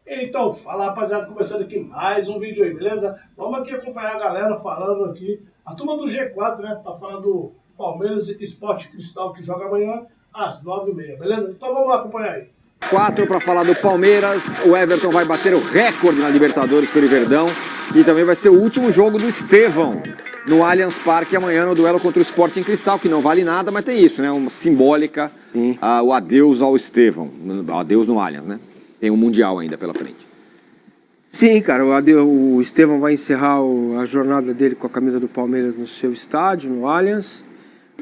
Então, fala rapaziada, começando aqui mais um vídeo aí, beleza? Vamos aqui acompanhar a galera falando aqui, a turma do G4, né, pra falar do Palmeiras e Sport Cristal, que joga amanhã às 9h30, beleza? Então vamos lá acompanhar aí. 4 para falar do Palmeiras, o Everton vai bater o recorde na Libertadores pelo Verdão e também vai ser o último jogo do Estevão no Allianz Parque amanhã no duelo contra o Sporting Cristal, que não vale nada, mas tem isso, né? Uma simbólica, o adeus ao Estevão, adeus no Allianz, né? Tem um Mundial ainda pela frente. Sim, cara, o Estevão vai encerrar a jornada dele com a camisa do Palmeiras no seu estádio, no Allianz.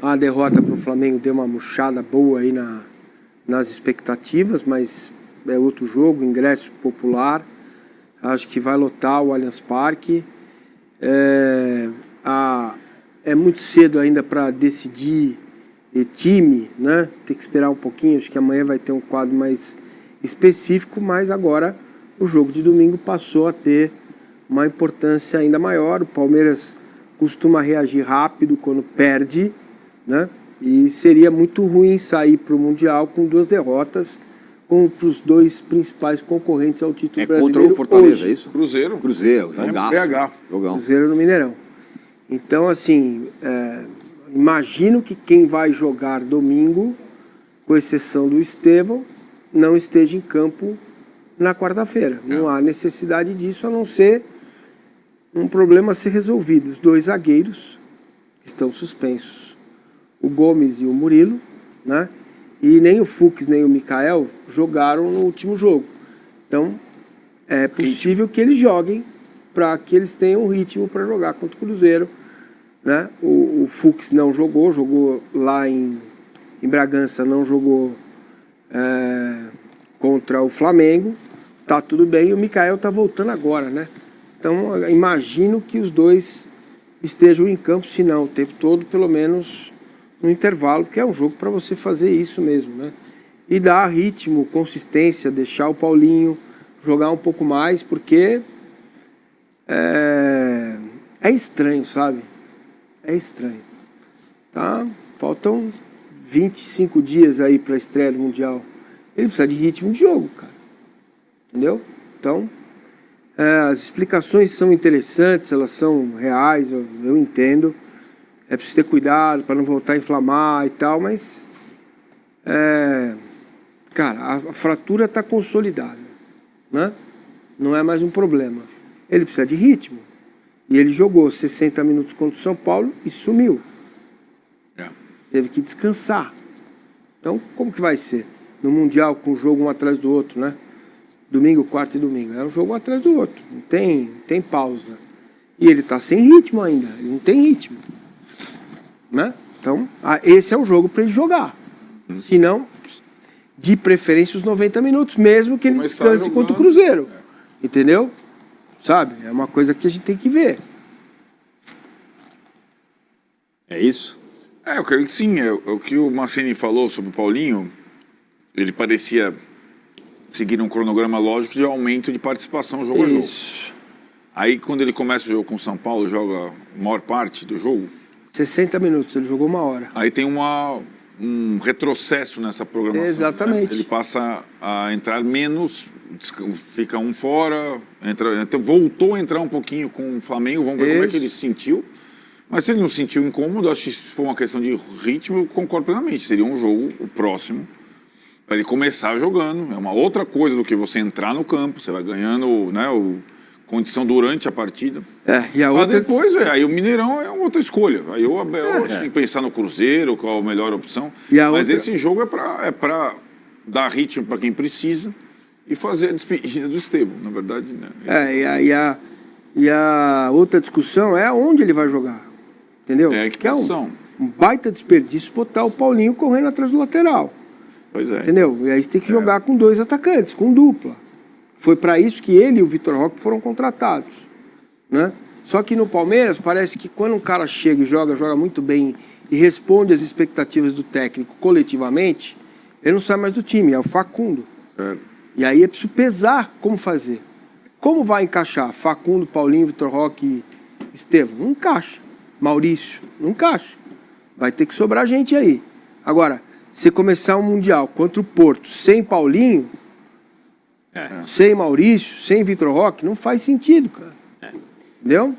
A derrota para o Flamengo deu uma murchada boa aí nas expectativas, mas é outro jogo, ingresso popular. Acho que vai lotar o Allianz Parque. É muito cedo ainda para decidir time, né? Tem que esperar um pouquinho, acho que amanhã vai ter um quadro mais específico, mas agora o jogo de domingo passou a ter uma importância ainda maior. O Palmeiras costuma reagir rápido quando perde, né? E seria muito ruim sair para o Mundial com 2 derrotas contra os 2 principais concorrentes ao título brasileiro. Contra o Fortaleza, hoje. é isso? Cruzeiro. Cruzeiro, jogaço. Jogão. Cruzeiro no Mineirão. Então, assim, imagino que quem vai jogar domingo, com exceção do Estevão, não esteja em campo na quarta-feira. Não há necessidade disso, a não ser um problema a ser resolvido. Os 2 zagueiros que estão suspensos, o Gomes e o Murilo, né? E nem o Fux nem o Mikael jogaram no último jogo. Então, é possível que eles joguem para que eles tenham ritmo para jogar contra o Cruzeiro, né? O Fux não jogou lá em Bragança, não jogou contra o Flamengo, tá tudo bem, e o Mikael tá voltando agora, né? Então, imagino que os 2 estejam em campo, se não o tempo todo, pelo menos no intervalo, porque é um jogo para você fazer isso mesmo, né? E dar ritmo, consistência, deixar o Paulinho jogar um pouco mais, porque é estranho, sabe? É estranho. Tá? Faltam 25 dias aí para a estreia do Mundial. Ele precisa de ritmo de jogo, cara. Entendeu? Então, as explicações são interessantes, elas são reais, eu entendo. É preciso ter cuidado para não voltar a inflamar e tal, mas cara, a fratura está consolidada, né? Não é mais um problema. Ele precisa de ritmo. E ele jogou 60 minutos contra o São Paulo e sumiu. Teve que descansar. Então, como que vai ser? No Mundial, com o jogo um atrás do outro, né? Domingo, quarta e domingo. É um jogo um atrás do outro. Não tem pausa. E ele está sem ritmo ainda. Ele não tem ritmo. Né? Então, esse é o jogo para ele jogar. Se não, de preferência os 90 minutos, mesmo que ele descanse contra o Cruzeiro. Entendeu? Sabe? É uma coisa que a gente tem que ver. É isso? Eu creio que sim. O que o Mancini falou sobre o Paulinho, ele parecia seguir um cronograma lógico de aumento de participação jogo a jogo. Isso. Aí, quando ele começa o jogo com o São Paulo, joga a maior parte do jogo. 60 minutos, ele jogou 1 hora. Aí tem um retrocesso nessa programação. Exatamente. Né? Ele passa a entrar menos, fica um fora, então voltou a entrar um pouquinho com o Flamengo, vamos ver como é que ele se sentiu. Mas se ele não se sentiu incômodo, acho que se for uma questão de ritmo, eu concordo plenamente. Seria um jogo, o próximo, para ele começar jogando. É uma outra coisa do que você entrar no campo, você vai ganhando, né, condição durante a partida. E a outra... Mas depois, aí o Mineirão é outra escolha. Aí eu tenho que pensar no Cruzeiro, qual a melhor opção. Mas esse jogo é para dar ritmo para quem precisa e fazer a despedida do Estevão, na verdade. Né? E a outra discussão é onde ele vai jogar. Entendeu? Que é um baita desperdício botar o Paulinho correndo atrás do lateral. Pois é. Entendeu? E aí você tem que jogar com 2 atacantes, com dupla. Foi para isso que ele e o Vitor Roque foram contratados, né? Só que no Palmeiras parece que quando um cara chega e joga muito bem e responde às expectativas do técnico coletivamente, ele não sai mais do time, é o Facundo. Certo. E aí é preciso pesar como fazer. Como vai encaixar Facundo, Paulinho, Vitor Roque e Estevão? Não encaixa. Maurício, não encaixa. Vai ter que sobrar gente aí. Agora, se começar um Mundial contra o Porto sem Paulinho, sem Maurício, sem Vitor Roque, não faz sentido, cara. Entendeu?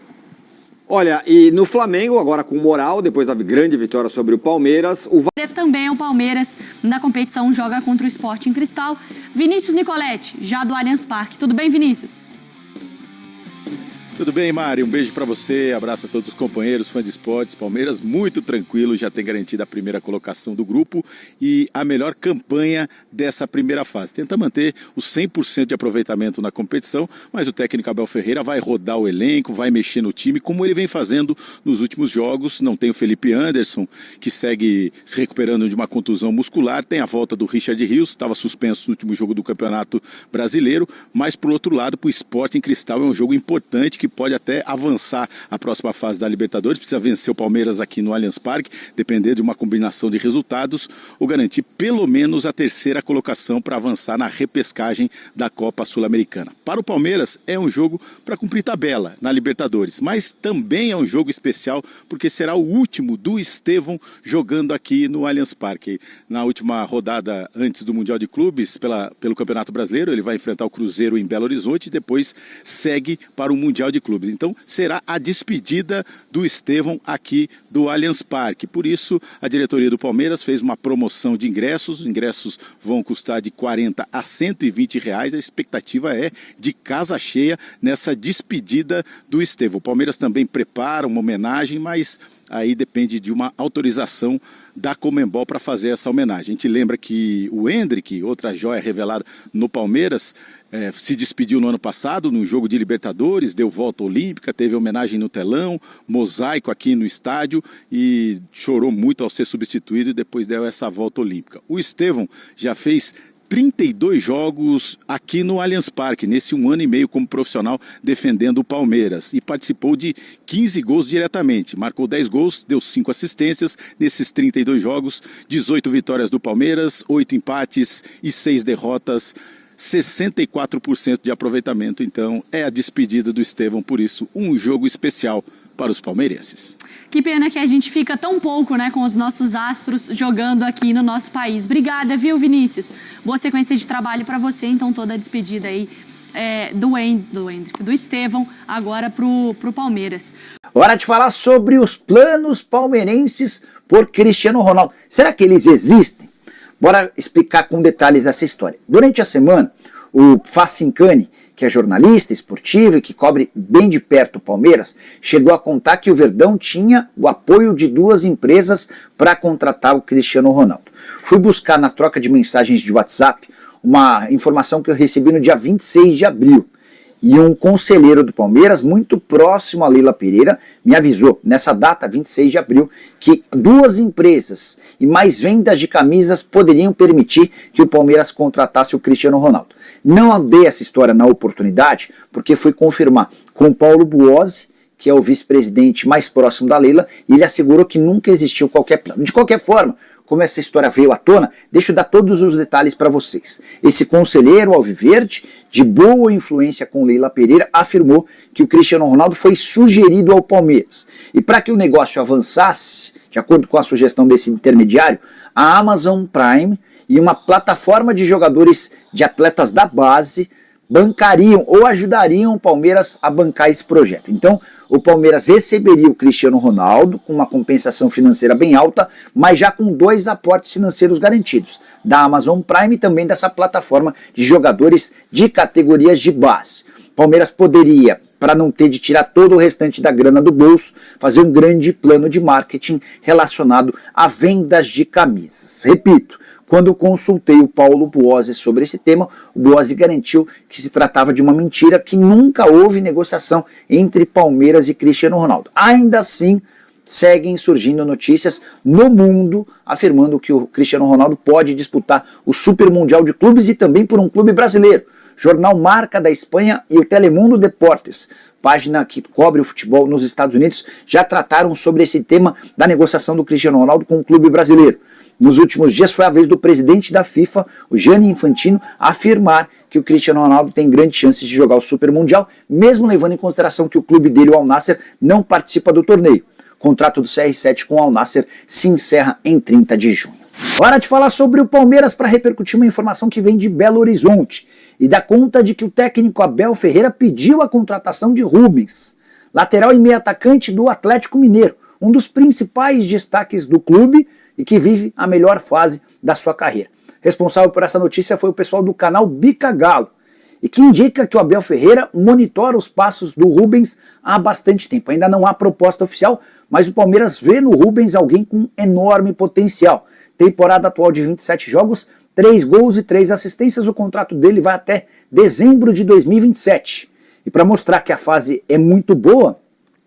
Olha, e no Flamengo, agora com moral, depois da grande vitória sobre o Palmeiras, Também o Palmeiras, na competição, joga contra o Sporting Cristal. Vinícius Nicoletti, já do Allianz Parque. Tudo bem, Vinícius? Tudo bem, Mari? Um beijo para você, abraço a todos os companheiros, fãs de esportes. Palmeiras muito tranquilo, já tem garantido a primeira colocação do grupo e a melhor campanha dessa primeira fase. Tenta manter o 100% de aproveitamento na competição, mas o técnico Abel Ferreira vai rodar o elenco, vai mexer no time, como ele vem fazendo nos últimos jogos. Não tem o Felipe Anderson, que segue se recuperando de uma contusão muscular, tem a volta do Richard Rios, estava suspenso no último jogo do Campeonato Brasileiro, mas por outro lado, para o Sporting Cristal é um jogo importante que pode até avançar a próxima fase da Libertadores, precisa vencer o Palmeiras aqui no Allianz Parque, depender de uma combinação de resultados ou garantir pelo menos a terceira colocação para avançar na repescagem da Copa Sul-Americana. Para o Palmeiras é um jogo para cumprir tabela na Libertadores, mas também é um jogo especial porque será o último do Estevão jogando aqui no Allianz Parque. Na última rodada antes do Mundial de Clubes, pelo Campeonato Brasileiro, ele vai enfrentar o Cruzeiro em Belo Horizonte e depois segue para o Mundial de Clubes. Então será a despedida do Estevão aqui do Allianz Parque. Por isso a diretoria do Palmeiras fez uma promoção de ingressos. Os ingressos vão custar de R$40 a R$120. A expectativa é de casa cheia nessa despedida do Estevão. O Palmeiras também prepara uma homenagem, mas aí depende de uma autorização da Conmebol para fazer essa homenagem. A gente lembra que o Endrick, outra joia revelada no Palmeiras, se despediu no ano passado, no jogo de Libertadores, deu volta olímpica, teve homenagem no telão, mosaico aqui no estádio e chorou muito ao ser substituído e depois deu essa volta olímpica. O Estevão já fez 32 jogos aqui no Allianz Parque, nesse 1 ano e meio como profissional defendendo o Palmeiras, e participou de 15 gols diretamente, marcou 10 gols, deu 5 assistências nesses 32 jogos, 18 vitórias do Palmeiras, 8 empates e 6 derrotas, 64% de aproveitamento. Então é a despedida do Estevão, por isso um jogo especial para os palmeirenses. Que pena que a gente fica tão pouco, né, com os nossos astros jogando aqui no nosso país. Obrigada, viu, Vinícius? Boa sequência de trabalho para você, então toda a despedida aí do Estevão agora pro Palmeiras. Hora de falar sobre os planos palmeirenses por Cristiano Ronaldo. Será que eles existem? Bora explicar com detalhes essa história. Durante a semana, o Facincani, que é jornalista esportivo e que cobre bem de perto o Palmeiras, chegou a contar que o Verdão tinha o apoio de 2 empresas para contratar o Cristiano Ronaldo. Fui buscar na troca de mensagens de WhatsApp uma informação que eu recebi no dia 26 de abril. E um conselheiro do Palmeiras, muito próximo a Leila Pereira, me avisou, nessa data, 26 de abril, que 2 empresas e mais vendas de camisas poderiam permitir que o Palmeiras contratasse o Cristiano Ronaldo. Não dei essa história na oportunidade, porque fui confirmar com o Paulo Buozzi, que é o vice-presidente mais próximo da Leila, e ele assegurou que nunca existiu qualquer plano. De qualquer forma, como essa história veio à tona, deixa eu dar todos os detalhes para vocês. Esse conselheiro alviverde, de boa influência com Leila Pereira, afirmou que o Cristiano Ronaldo foi sugerido ao Palmeiras. E para que o negócio avançasse, de acordo com a sugestão desse intermediário, a Amazon Prime e uma plataforma de jogadores de atletas da base bancariam ou ajudariam o Palmeiras a bancar esse projeto. Então, o Palmeiras receberia o Cristiano Ronaldo com uma compensação financeira bem alta, mas já com 2 aportes financeiros garantidos, da Amazon Prime e também dessa plataforma de jogadores de categorias de base. O Palmeiras poderia, para não ter de tirar todo o restante da grana do bolso, fazer um grande plano de marketing relacionado a vendas de camisas. Repito, quando consultei o Paulo Buozzi sobre esse tema, o Buozzi garantiu que se tratava de uma mentira, que nunca houve negociação entre Palmeiras e Cristiano Ronaldo. Ainda assim, seguem surgindo notícias no mundo afirmando que o Cristiano Ronaldo pode disputar o Super Mundial de Clubes e também por um clube brasileiro. Jornal Marca da Espanha e o Telemundo Deportes, página que cobre o futebol nos Estados Unidos, já trataram sobre esse tema da negociação do Cristiano Ronaldo com o clube brasileiro. Nos últimos dias foi a vez do presidente da FIFA, o Gianni Infantino, afirmar que o Cristiano Ronaldo tem grandes chances de jogar o Super Mundial, mesmo levando em consideração que o clube dele, o Al Nassr, não participa do torneio. O contrato do CR7 com o Al Nassr se encerra em 30 de junho. Hora de falar sobre o Palmeiras para repercutir uma informação que vem de Belo Horizonte e dá conta de que o técnico Abel Ferreira pediu a contratação de Rubens, lateral e meio atacante do Atlético Mineiro, um dos principais destaques do clube e que vive a melhor fase da sua carreira. Responsável por essa notícia foi o pessoal do canal Bica Galo, e que indica que o Abel Ferreira monitora os passos do Rubens há bastante tempo. Ainda não há proposta oficial, mas o Palmeiras vê no Rubens alguém com enorme potencial. Temporada atual de 27 jogos, 3 gols e 3 assistências, o contrato dele vai até dezembro de 2027. E para mostrar que a fase é muito boa,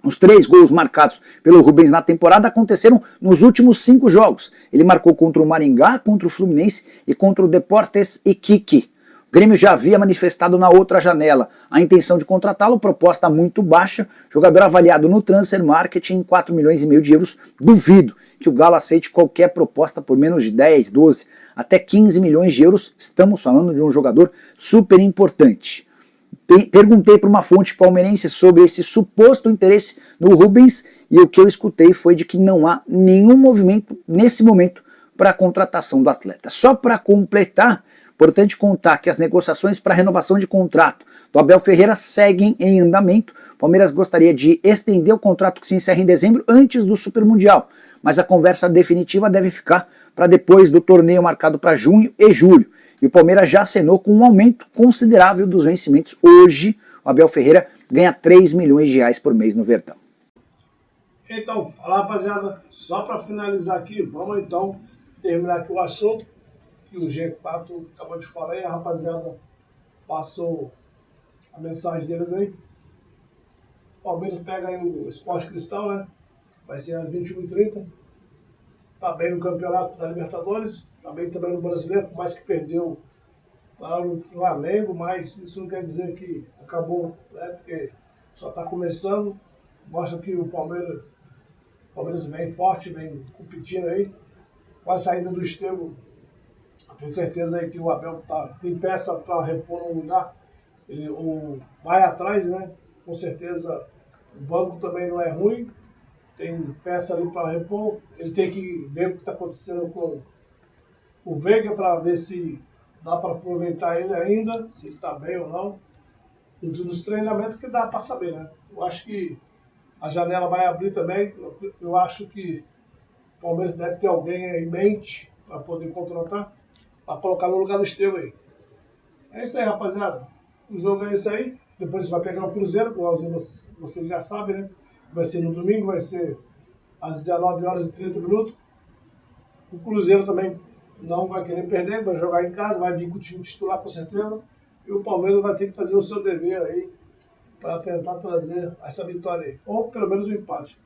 os 3 gols marcados pelo Rubens na temporada aconteceram nos últimos 5 jogos. Ele marcou contra o Maringá, contra o Fluminense e contra o Deportes Iquique. O Grêmio já havia manifestado na outra janela a intenção de contratá-lo, proposta muito baixa, jogador avaliado no Transfer Market em 4 milhões e meio de euros. Duvido que o Galo aceite qualquer proposta por menos de 10, 12, até 15 milhões de euros. Estamos falando de um jogador super importante. Perguntei para uma fonte palmeirense sobre esse suposto interesse no Rubens e o que eu escutei foi de que não há nenhum movimento nesse momento para a contratação do atleta. Só para completar, importante contar que as negociações para renovação de contrato do Abel Ferreira seguem em andamento. O Palmeiras gostaria de estender o contrato que se encerra em dezembro antes do Super Mundial, mas a conversa definitiva deve ficar para depois do torneio marcado para junho e julho. E o Palmeiras já acenou com um aumento considerável dos vencimentos. Hoje, o Abel Ferreira ganha 3 milhões de reais por mês no Verdão. Então, fala rapaziada, só para finalizar aqui, vamos então terminar aqui o assunto que o G4 acabou de falar e a rapaziada passou a mensagem deles aí. O Palmeiras pega aí o Sport Cristal, né? Vai ser às 21h30. Tá bem no campeonato da Libertadores, tá bem também no Brasileiro, por mais que perdeu para o Flamengo, mas isso não quer dizer que acabou, né? Porque só está começando. Mostra que o Palmeiras vem forte, vem competindo aí. Com a saída do Estevão, tenho certeza aí que o Abel tem peça para repor no lugar. Ele vai atrás, né? Com certeza o banco também não é ruim. Tem peça ali para repor. Ele tem que ver o que está acontecendo com o Veiga para ver se dá para aproveitar ele ainda, se ele está bem ou não. E nos treinamentos que dá para saber, né? Eu acho que a janela vai abrir também. Eu acho que o Palmeiras deve ter alguém em mente para poder contratar, para colocar no lugar do Estevão aí. É isso aí, rapaziada. O jogo é esse aí. Depois você vai pegar o Cruzeiro, igualzinho vocês já sabem, né? Vai ser no domingo, vai ser às 19h30. O Cruzeiro também não vai querer perder, vai jogar em casa, vai vir com o time titular com certeza. E o Palmeiras vai ter que fazer o seu dever aí para tentar trazer essa vitória aí. Ou pelo menos um empate.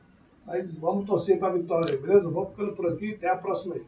Mas vamos torcer para a vitória aí, beleza? Vamos ficando por aqui, até a próxima aí.